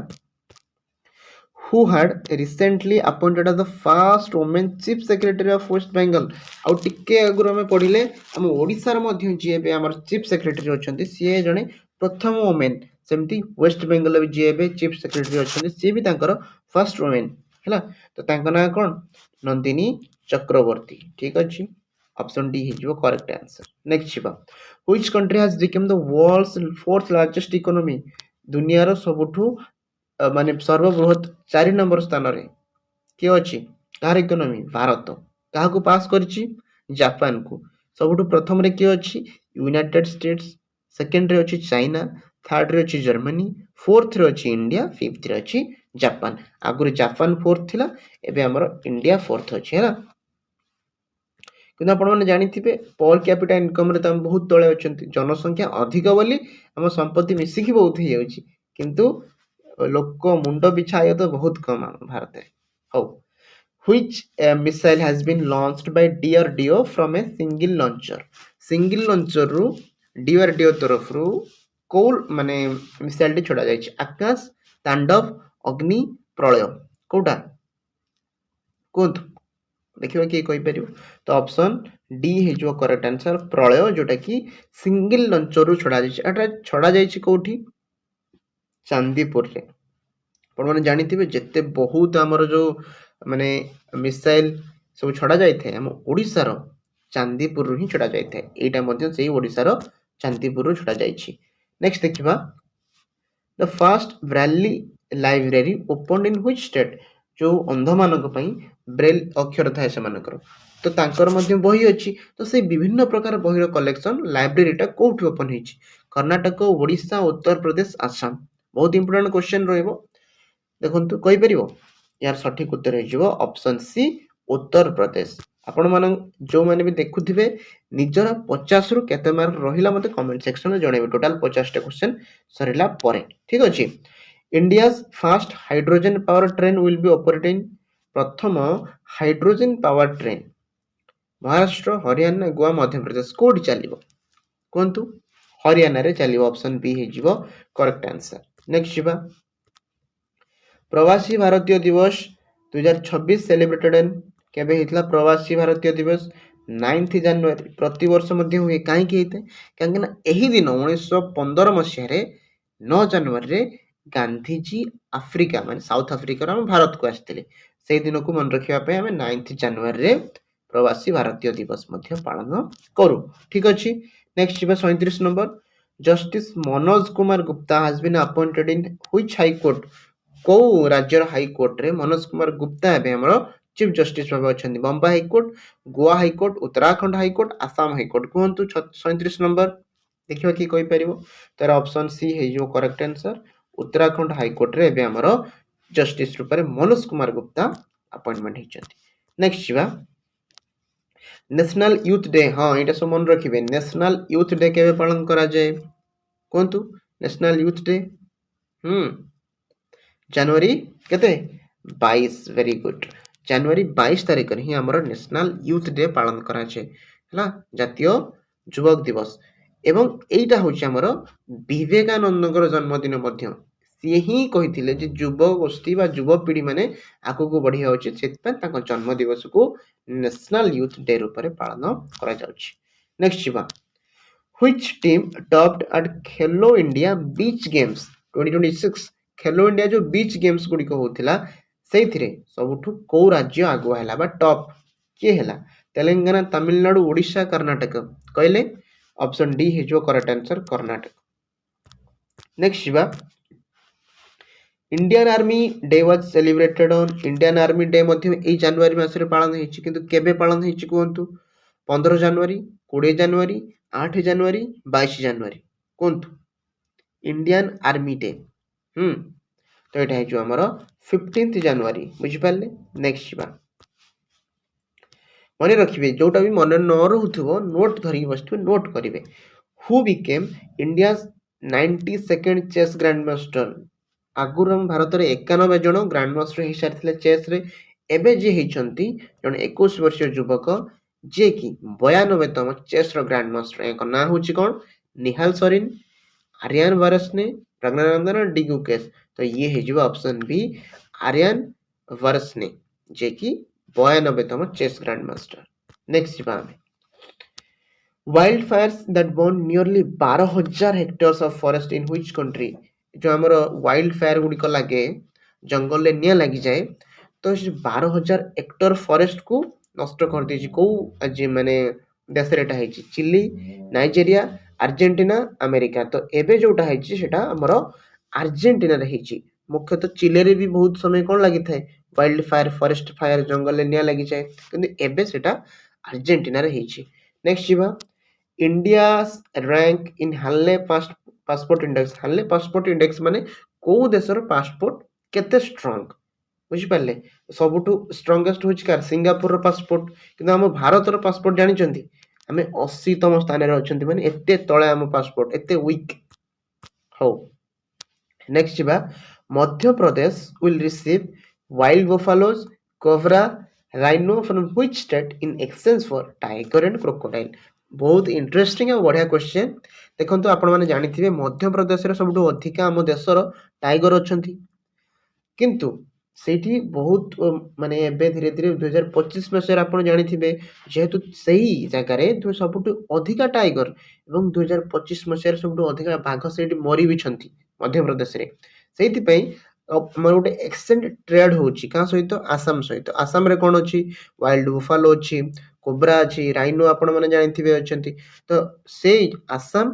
who had recently appointed as the first woman chief secretary of West Bengal। ଆଉ ଟିକେ ଆଗରୁ ଆମେ ପଢିଲେ ଆମ ଓଡ଼ିଶାର ମଧ୍ୟ ଯିଏ ଏବେ ଆମର ଚିଫ ସେକ୍ରେଟାରୀ ଅଛନ୍ତି ସିଏ ଜଣେ ପ୍ରଥମ ଓମେନ୍। ସେମିତି ୱେଷ୍ଟ ବେଙ୍ଗଲ ଯିଏ ଏବେ ଚିଫ ସେକ୍ରେଟାରୀ ଅଛନ୍ତି ସିଏ ବି ତାଙ୍କର ଫାର୍ଷ୍ଟ ଓମେନ୍ ହେଲା। ତ ତାଙ୍କ ନାଁ କ'ଣ? ନନ୍ଦିନୀ ଚକ୍ରବର୍ତ୍ତୀ। ଠିକ ଅଛି, ଅପସନ୍ ଡି ହେଇଯିବ କରେକ୍ଟ ଆନ୍ସର। ନେକ୍ସଟ ଯିବା। which country has become the world's fourth largest economy। ଦୁନିଆର ସବୁଠୁ ମାନେ ସର୍ବବୃହତ 4 ନମ୍ବର ସ୍ଥାନରେ କିଏ ଅଛି? କାହାର ଇକୋନୋମି? ଭାରତ। କାହାକୁ ପାସ୍ କରିଛି? ଜାପାନକୁ। ସବୁଠୁ ପ୍ରଥମରେ କିଏ ଅଛି? United states. ସେକେଣ୍ଡରେ ଅଛି ଚାଇନା। ଥାର୍ଡରେ ଅଛି ଜର୍ମାନୀ। ଫୋର୍ଥରେ ଅଛି ଇଣ୍ଡିଆ। ଫିଫ୍ଥରେ ଅଛି ଜାପାନ। ଆଗରୁ ଜାପାନ ଫୋର୍ଥ ଥିଲା, ଏବେ ଆମର ଇଣ୍ଡିଆ ଫୋର୍ଥ ଅଛି ହେଲା। କିନ୍ତୁ ଆପଣମାନେ ଜାଣିଥିବେ ପର କ୍ୟାପିଟା ଇନକମରେ ତ ଆମେ ବହୁତ ତଳେ ଅଛନ୍ତି। ଜନସଂଖ୍ୟା ଅଧିକ ବୋଲି ଆମ ସମ୍ପତ୍ତି ମିଶିକି ବହୁତ ହେଇଯାଉଛି, କିନ୍ତୁ ଲୋକ ମୁଣ୍ଡ ପିଛା ଆୟତ ବହୁତ କମ ଆମ ଭାରତରେ। ହଉ, which missile has been launched by DRDO from a single launcher। Single ଲଞ୍ଚରରୁ DRDO ତରଫରୁ କୋଉ ମାନେ ମିସାଇଲଟି ଛଡା ଯାଇଛି? ଆକାଶ, ତାଣ୍ଡବ, ଅଗ୍ନି, ପ୍ରଳୟ। କୋଉଟା କୁହନ୍ତୁ, ଦେଖିବା କିଏ କହିପାରିବ? ତ ଅପସନ ଡି ହେଇଯିବ କରେକ୍ଟ ଆନ୍ସର, ପ୍ରଳୟ, ଯୋଉଟା କି ସିଙ୍ଗଲ ଲଞ୍ଚରରୁ ଛଡା ଯାଇଛି। ଏଟା ଛଡା ଯାଇଛି କୋଉଠି? ଚାନ୍ଦିପୁରରେ। ଆପଣମାନେ ଜାଣିଥିବେ ଯେତେ ବହୁତ ଆମର ଯୋଉ ମାନେ ମିସାଇଲ ସବୁ ଛଡା ଯାଇଥାଏ ଆମ ଓଡ଼ିଶାର ଚାନ୍ଦିପୁରରୁ ହିଁ ଛଡା ଯାଇଥାଏ। ଏଇଟା ମଧ୍ୟ ସେଇ ଓଡ଼ିଶାର ଚାନ୍ଦିପୁରରୁ ଛଡା ଯାଇଛି। ନେକ୍ସଟ ଦେଖିବା। The first braille library open in which state. ଯୋଉ ଅନ୍ଧମାନଙ୍କ ପାଇଁ ବ୍ରେଲ ଅକ୍ଷର ଥାଏ ସେମାନଙ୍କର, ତ ତାଙ୍କର ମଧ୍ୟ ବହି ଅଛି। ତ ସେଇ ବିଭିନ୍ନ ପ୍ରକାର ବହିର କଲେକ୍ସନ ଲାଇବ୍ରେରୀଟା କୋଉଠି ଓପନ ହେଇଛି? କର୍ଣ୍ଣାଟକ, ଓଡ଼ିଶା, ଉତ୍ତରପ୍ରଦେଶ, ଆସାମ। ବହୁତ ଇମ୍ପୋର୍ଟାଣ୍ଟ କ୍ୱେଶ୍ଚନ ରହିବ। ଦେଖନ୍ତୁ କହିପାରିବ? यार सठिक उत्तर ହେଇଯିବ ଅପସନ ସି ଉତ୍ତରପ୍ରଦେଶ। ଆପଣମାନେ ଯୋଉମାନେ ବି ଦେଖୁଥିବେ ନିଜର 50 ରୁ କେତେ ମାର୍କ ରହିଲା ମତେ କମେଣ୍ଟ ସେକ୍ସନରେ ଜଣେଇବେ। ଟୋଟାଲ 50ଟା क्वेश्चन ସରିଲା ପରେ। ଠିକ ଅଛି। India's first hydrogen power train will be operating। ପ୍ରଥମ hydrogen power train Maharashtra, Haryana, Goa, Madhya Pradesh କୋଉଠି ଚାଲିବ କୁହନ୍ତୁ? ହରିୟାଣାରେ ଚାଲିବ। ଅପସନ ବି ହେଇଯିବ କରେକ୍ଟ ଆନ୍ସର। ନେକ୍ସଟ ଯିବା। प्रवासी भारतीय दिवस 2026 सेलिब्रेटेड केबे हेतला? प्रवासी भारतीय दिवस 9 जनवरी प्रति वर्ष मध्य हुए। कहीं होता है कहीं यही दिन 1915 मसीह 9 जनवरी रे गांधीजी आफ्रिका माने साउथ आफ्रिका हम भारत को आसते से दिन को मन रखापी आम 9 जनवरी रे प्रवासी भारतीय दिवस मध्य पालन करूँ। ठीक अच्छे। नेक्स्ट जी 37 number. Justice Manoj Kumar Gupta has been appointed in which high court. कौ राज्यर हाईकोर्ट रे मनोज कुमार गुप्ता एवं हमर चीफ जस्टिस भाव अच्छा? Bombay high court, Goa high court, Uttarakhand high court, Assam high court कहतु। 37 नंबर देखिए कि पार। तार ऑप्शन सी है करेक्ट आंसर। उत्तराखंड हाईकोर्ट रे एवं हमर जस्टिस रूप में मनोज कुमार गुप्ता अपॉइंटमेंट होती। नेक्स्ट जीवा। National youth day. हाँ ये सब मन रखिए। नेशनल यूथ डे केबे पालन करा जाए कहतु? नेशनल यूथ डे जनवरी केते 22। Very good. जनवरी 22 तारिख रे ही हमर नेशनल यूथ डे पालन करा छे हला, जातीय युवक दिवस। एवं एटा होची हमर विवेकानंदकर जन्मदिन मध्य। सी ही कहिथिले जे युव गोष्ठी बा युव पीढ़ी माने आगु को बढ़िया होची, सेतपा ताको जन्म दिवस को नेशनल यूथ डे रूप रे पालन करा जाउची। नेक्स्ट जीवा। Which team topped at Khelo India beach games 2026। Khelo India जो बीच गेम्स गुड़िक होता से सबुठु कौ राज्य आगुआ है बा टॉप किए है? तेलंगाना, तमिलनाडु, ओडिशा, कर्नाटक कहले? ऑप्शन डी है जो करेक्ट आंसर कर्नाटक। नेक्स्ट जीवा। Indian army day was celebrated on. Indian army day मध्य जनवरी मास पालन होती, किंतु केबे पालन होती कहतु? 15 जनवरी, 20 जनवरी, 8 जनवरी, 22 जनवरी कहतु? इंडियन आर्मी डे तो ये है आमर 15 जनवरी। बुझिपारे? नेक्स्ट जीवा। मन रखिए जोटा भी मन न रोथो नोट धरिक बस नोट करेंगे। Who became India 92nd chess grandmaster. ଆଗରୁ ଆମ ଭାରତରେ 91 ଜଣ ଗ୍ରାଣ୍ଡମାଷ୍ଟର ହେଇସାରିଥିଲେ ଚେସ୍ରେ। ଏବେ ଯିଏ ହେଇଛନ୍ତି ଜଣେ 21 ବର୍ଷୀୟ ଯୁବକ, ଯିଏକି 92ତମ ଚେସ୍ର ଗ୍ରାଣ୍ଡମାଷ୍ଟର। ୟାଙ୍କ ନାଁ ହେଉଛି କ'ଣ? ନିହାଲ ସରିନ, ଆରିଆନ ୱାରସନେ, ପ୍ରଜ୍ଞାନନ୍ଦନ ଡିଗୁକେସ। ତ ଇଏ ହେଇଯିବ ଅପସନ ବି, ଆରିଆନ ୱାରସନେ, ଯିଏକି 92ତମ ଚେସ୍ ଗ୍ରାଣ୍ଡମାଷ୍ଟର। ନେକ୍ସଟ ଯିବା ଆମେ। Wild fires that burnt nearly 12,000 hectares of forest in which country? ଯେଉଁ ଆମର ୱାଇଲ୍ଡ ଫାୟାର ଗୁଡ଼ିକ ଲାଗେ, ଜଙ୍ଗଲରେ ନିଆଁ ଲାଗିଯାଏ, ତ ସେ 12,000 ହେକ୍ଟର ଫରେଷ୍ଟକୁ ନଷ୍ଟ କରିଦେଇଛି। କୋଉ ମାନେ ଦେଶରେ ଏଟା ହେଇଛି? Chilli, Nigeria, Argentina, America. ତ ଏବେ ଯୋଉଟା ହେଇଛି ସେଟା ଆମର ଆର୍ଜେଣ୍ଟିନାରେ ହେଇଛି। ମୁଖ୍ୟତଃ ଚିଲିରେ ବି ବହୁତ ସମୟ କ'ଣ ଲାଗିଥାଏ? ୱାଇଲ୍ଡ ଫାୟାର, ଫରେଷ୍ଟ ଫାୟାର, ଜଙ୍ଗଲରେ ନିଆଁ ଲାଗିଯାଏ, କିନ୍ତୁ ଏବେ ସେଟା ଆର୍ଜେଣ୍ଟିନାରେ ହେଇଛି। ନେକ୍ସଟ ଯିବା। ଇଣ୍ଡିଆ's rank in Harley passport index. Harley passport index ମାନେ କୋଉ ଦେଶର ପାସପୋର୍ଟ କେତେ ଷ୍ଟ୍ରଙ୍ଗ, ବୁଝିପାରିଲେ? ସବୁଠୁ ଷ୍ଟ୍ରଙ୍ଗେଷ୍ଟ ହେଉଛି କାହାର? ସିଙ୍ଗାପୁରର ପାସପୋର୍ଟ। କିନ୍ତୁ ଆମ ଭାରତର ପାସପୋର୍ଟ ଜାଣିଛନ୍ତି ଆମେ 80ତମ ସ୍ଥାନରେ ଅଛନ୍ତି, ମାନେ ଏତେ ତଳେ ଆମ ପାସପୋର୍ଟ, ଏତେ ୱିକ୍। ହଉ, ନେକ୍ସଟ ଯିବା। Madhya Pradesh will receive wild buffaloes, cobra, rhino from which state in exchange for tiger and crocodile? ବହୁତ ଇଣ୍ଟରେଷ୍ଟିଂ ଆଉ ବଢ଼ିଆ କ୍ୱେଶ୍ଚେନ୍। ଦେଖନ୍ତୁ, ଆପଣମାନେ ଜାଣିଥିବେ ମଧ୍ୟପ୍ରଦେଶରେ ସବୁଠୁ ଅଧିକା ଆମ ଦେଶର ଟାଇଗର ଅଛନ୍ତି, କିନ୍ତୁ ସେଇଠି ବହୁତ ମାନେ ଏବେ ଧୀରେ ଧୀରେ 2025 ମସିହାରେ ଆପଣ ଜାଣିଥିବେ, ଯେହେତୁ ସେଇ ଜାଗାରେ ସବୁଠୁ ଅଧିକା ଟାଇଗର ଏବଂ 2025 ମସିହାରେ ସବୁଠୁ ଅଧିକା ବାଘ ସେଇଠି ମରି ବିଛନ୍ତି ମଧ୍ୟପ୍ରଦେଶରେ। ସେଇଥିପାଇଁ ଆମର ଗୋଟେ ଏକ୍ସଚେଞ୍ଜ ଟ୍ରେଡ୍ ହେଉଛି କାହା ସହିତ? ଆସାମ ସହିତ। ଆସାମରେ କ'ଣ ଅଛି? ୱାଇଲ୍ଡ ବୁଫାଲୋ ଅଛି, କୋବ୍ରା ଅଛି, ରାଇନୋ ଆପଣମାନେ ଜାଣିଥିବେ ଅଛନ୍ତି। ତ ସେଇ ଆସାମ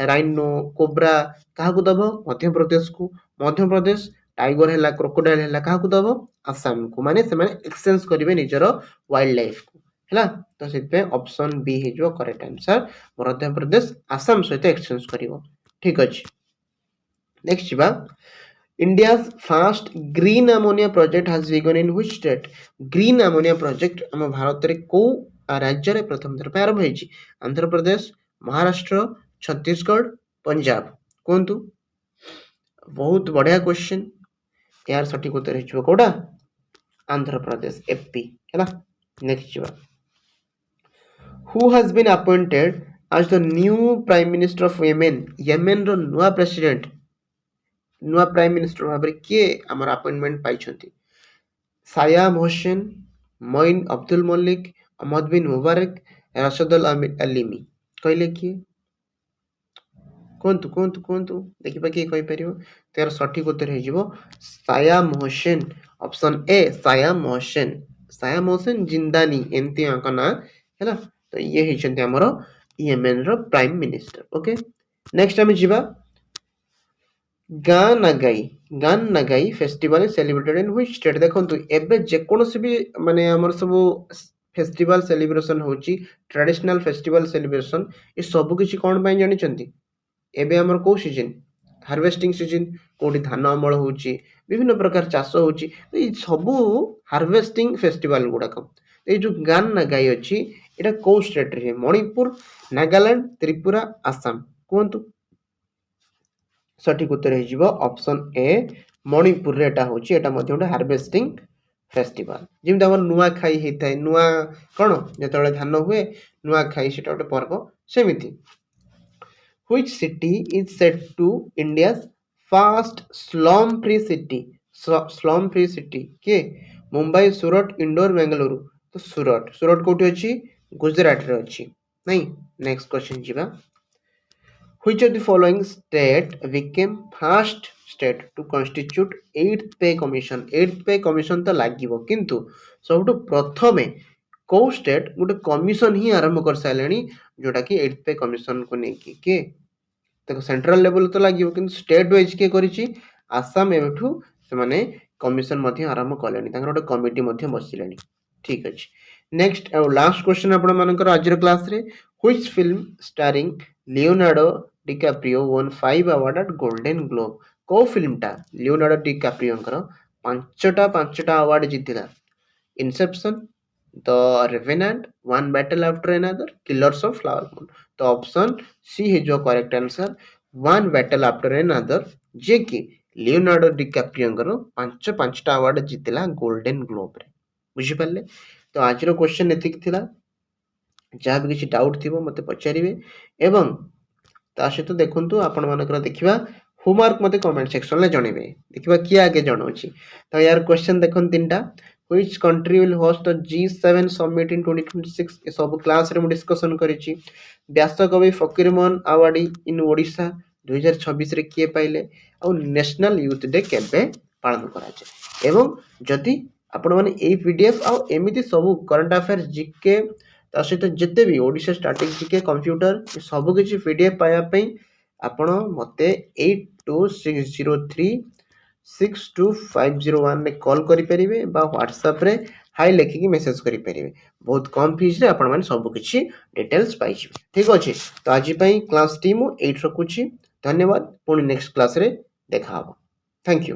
ରାଇନୋ, କୋବ୍ରା କାହାକୁ ଦବ? ମଧ୍ୟପ୍ରଦେଶକୁ। ମଧ୍ୟପ୍ରଦେଶ ଟାଇଗର ହେଲା, କ୍ରୋକୋଡାଇଲ ହେଲା, କାହାକୁ ଦବ? ଆସାମକୁ। ମାନେ ସେମାନେ ଏକ୍ସଚେଞ୍ଜ କରିବେ ନିଜର ୱାଇଲ୍ଡ ଲାଇଫକୁ, ହେଲା। ତ ସେଥିପାଇଁ ଅପସନ ବି ହେଇଯିବ କରେକ୍ଟ ଆନ୍ସର। ମଧ୍ୟପ୍ରଦେଶ ଆସାମ ସହିତ ଏକ୍ସଚେଞ୍ଜ କରିବ। ଠିକ ଅଛି, ନେକ୍ସଟ ଯିବା। India's first green ammonia project has begun in which state? Green ammonia project ଆମ ଭାରତରେ କୋଉ ରାଜ୍ୟରେ ପ୍ରଥମ ଥର ପାଇଁ ଆରମ୍ଭ ହେଇଛି? ଆନ୍ଧ୍ରପ୍ରଦେଶ, ମହାରାଷ୍ଟ୍ର, ଛତିଶଗଡ଼, ପଞ୍ଜାବ। କୁହନ୍ତୁ। ବହୁତ ବଢିଆ କ୍ୱେଶ୍ଚନ। ଏହାର ସଠିକ ଉତ୍ତର ହେଇଯିବ କୋଉଟା? ଆନ୍ଧ୍ରପ୍ରଦେଶ, ଏପି, ହେଲା। ନେକ୍ସଟ ଯିବା। Who has been appointed as the new prime minister of Yemen? ୟେମେନର ନୂଆ ପ୍ରେସିଡେଣ୍ଟ, ନୂଆ ପ୍ରାଇମ ମିନିଷ୍ଟର ଭାବରେ କିଏ ଆମର ଆପଏଣ୍ଟମେଣ୍ଟ ପାଇଛନ୍ତି? ସାୟାମ ହୋସେନ, ମଇନ ଅବଦୁଲ ମଲ୍ଲିକ, ଅହମଦ ବିନ ମୁବାରକ, ରାଶଦ ଆଲିମି। କହିଲେ କିଏ? କୁହନ୍ତୁ କୁହନ୍ତୁ କୁହନ୍ତୁ, ଦେଖିବା କିଏ କହିପାରିବ। ତାର ସଠିକ ଉତ୍ତର ହେଇଯିବ ସାୟାମ ହୋସେନ। ଅପସନ ଏ, ସାୟାମ ହୋସେନ। ସାୟାମ ହୋସେନ ଜିନ୍ଦାନି, ଏମିତି ୟାଙ୍କ ନାଁ, ହେଲା। ତ ଇଏ ହେଇଛନ୍ତି ଆମର ୟେମେନର ପ୍ରାଇମ ମିନିଷ୍ଟର। ଓକେ, ନେକ୍ସଟ ଆମେ ଯିବା। ଗାଁ ନାଗାଇ ଫେଷ୍ଟିଭାଲ ସେଲିବ୍ରେଟେଡ ଇନ ହ୍ୱିଚ୍ ଷ୍ଟେଟ୍? ଦେଖନ୍ତୁ, ଏବେ ଯେକୌଣସି ବି ମାନେ ଆମର ସବୁ ଫେଷ୍ଟିଭାଲ ସେଲିବ୍ରେସନ ହଉଛି, ଟ୍ରାଡିସନାଲ ଫେଷ୍ଟିଭାଲ ସେଲିବ୍ରେସନ, ଏ ସବୁ କିଛି କ'ଣ ପାଇଁ ଜାଣିଛନ୍ତି? ଏବେ ଆମର କୋଉ ସିଜନ? Harvesting season. କୋଉଠି ଧାନ ଅମଳ ହଉଛି, ବିଭିନ୍ନ ପ୍ରକାର ଚାଷ ହଉଛି, ଏଇ ସବୁ ହାର୍ଭେଷ୍ଟିଂ ଫେଷ୍ଟିଭାଲ ଗୁଡାକ। ଏଇ ଯୋଉ ଗାନ ନାଗାଇ ଅଛି, ଏଇଟା କୋଉ ଷ୍ଟେଟରେ? ମଣିପୁର, ନାଗାଲାଣ୍ଡ, ତ୍ରିପୁରା, ଆସାମ। କୁହନ୍ତୁ। ସଠିକ ଉତ୍ତର ହେଇଯିବ ଅପସନ ଏ, ମଣିପୁରରେ ଏଟା ହଉଛି। ଏଟା ମଧ୍ୟ ଗୋଟେ ହାର୍ଭେଷ୍ଟିଂ ଫେଷ୍ଟିଭାଲ। ଯେମିତି ଆମର ନୂଆଖାଇ ହେଇଥାଏ, ନୂଆ କ'ଣ ଯେତେବେଳେ ଧାନ ହୁଏ, ନୂଆଖାଇ ସେଟା ଗୋଟେ ପର୍ବ, ସେମିତି। Which city is said to India's first slum free city? slum free city କିଏ? ମୁମ୍ବାଇ, ସୁରଟ, ଇଣ୍ଡୋର, ବେଙ୍ଗାଲୁରୁ। ତ ସୁରଟ କୋଉଠି ଅଛି? ଗୁଜରାଟରେ ଅଛି, ନାଇଁ। ନେକ୍ସଟ କ୍ୱେଶ୍ଚନ ଯିବା। Which of the following state became first state to constitute 8th pay commission? 8th pay commission ତ ଲାଗିବ, କିନ୍ତୁ ସବୁଠୁ ପ୍ରଥମେ କୋଉ ଷ୍ଟେଟ ଗୋଟେ କମିଶନ ହିଁ ଆରମ୍ଭ କରିସାରିଲେଣି, ଯୋଉଟା କି 8th pay commission କୁ ନେଇକି? କିଏ? ଦେଖ, ସେଣ୍ଟ୍ରାଲ ଲେଭେଲ ତ ଲାଗିବ, କିନ୍ତୁ ଷ୍ଟେଟ ୱାଇଜ କିଏ କରିଛି? ଆସାମ ଏବେଠୁ ସେମାନେ କମିଶନ ମଧ୍ୟ ଆରମ୍ଭ କଲେଣି, ତାଙ୍କର ଗୋଟେ କମିଟି ମଧ୍ୟ ବସିଲେଣି। ଠିକ ଅଛି, ନେକ୍ସଟ ଆଉ ଲାଷ୍ଟ କ୍ୱେଶ୍ଚନ ଆପଣ ମାନଙ୍କର ଆଜିର କ୍ଲାସରେ। Which film starring Leonardo DiCaprio won 5 award at Golden Globe? କୋଉ ଫିଲ୍ମଟା ଲିଓନାର୍ଡୋ ଡିକାପ୍ରିଓଙ୍କର ପାଞ୍ଚଟା ଆୱାର୍ଡ ଜିତିଲା? Inception, the revenant, one battle after another, killers of flower moon. ତ ଅପସନ ସି ହେଇଯିବ correct answer. One battle after another, ଯିଏକି Leonardo ଡିକାପ୍ରିଓଙ୍କର ପାଞ୍ଚଟା award ଜିତିଲା golden ଗ୍ଲୋବରେ। ବୁଝିପାରିଲେ? ତ ଆଜିର କ୍ୱେଶ୍ଚନ୍ ଏତିକି ଥିଲା। ଯାହା ବି କିଛି ଡାଉଟ୍ ଥିବ ମୋତେ ପଚାରିବେ ଏବଂ ତା ସହିତ ଦେଖନ୍ତୁ ଆପଣମାନଙ୍କର ଦେଖିବା ହୋମୱାର୍କ ମୋତେ କମେଣ୍ଟ ସେକ୍ସନରେ ଜଣେଇବେ। ଦେଖିବା କିଏ ଆଗେ ଜଣାଉଛି। ତ ୟାର କ୍ୱେଶ୍ଚନ୍ ଦେଖନ୍ତୁ ତିନିଟା। Which country will host the G7 summit in 2026? ଏ ସବୁ କ୍ଲାସରେ ମୁଁ ଡିସ୍କସନ୍ କରିଛି। ବ୍ୟାସକବି ଫକୀରମୋହନ ଆୱାର୍ଡ ଇନ୍ ଓଡ଼ିଶା 2026ରେ କିଏ ପାଇଲେ, ଆଉ ନ୍ୟାସନାଲ ୟୁଥ୍ ଡେ କେବେ ପାଳନ କରାଯାଏ। ଏବଂ ଯଦି ଆପଣମାନେ ଏଇ PDF ଆଉ ଏମିତି ସବୁ କରେଣ୍ଟ ଆଫେୟାର୍ସ ଜିକେ ତା ସହିତ ଯେତେ ବି ଓଡ଼ିଶା ଷ୍ଟାଟିକ୍ ଜିକେ କମ୍ପ୍ୟୁଟର ସବୁ କିଛି PDF ପାଇବା ପାଇଁ ଆପଣ ମୋତେ 8260362501ରେ କଲ୍ କରିପାରିବେ ବା ହ୍ୱାଟ୍ସଆପ୍ରେ ହାଇ ଲେଖିକି ମେସେଜ୍ କରିପାରିବେ। ବହୁତ କମ୍ ଫିସ୍ରେ ଆପଣମାନେ ସବୁ କିଛି ଡିଟେଲ୍ସ ପାଇଯିବେ। ଠିକ୍ ଅଛି, ତ ଆଜି ପାଇଁ କ୍ଲାସ୍ଟି ମୁଁ ଏଇଠି ରଖୁଛି। ଧନ୍ୟବାଦ। ପୁଣି ନେକ୍ସଟ କ୍ଲାସ୍ରେ ଦେଖା ହେବ। Thank you.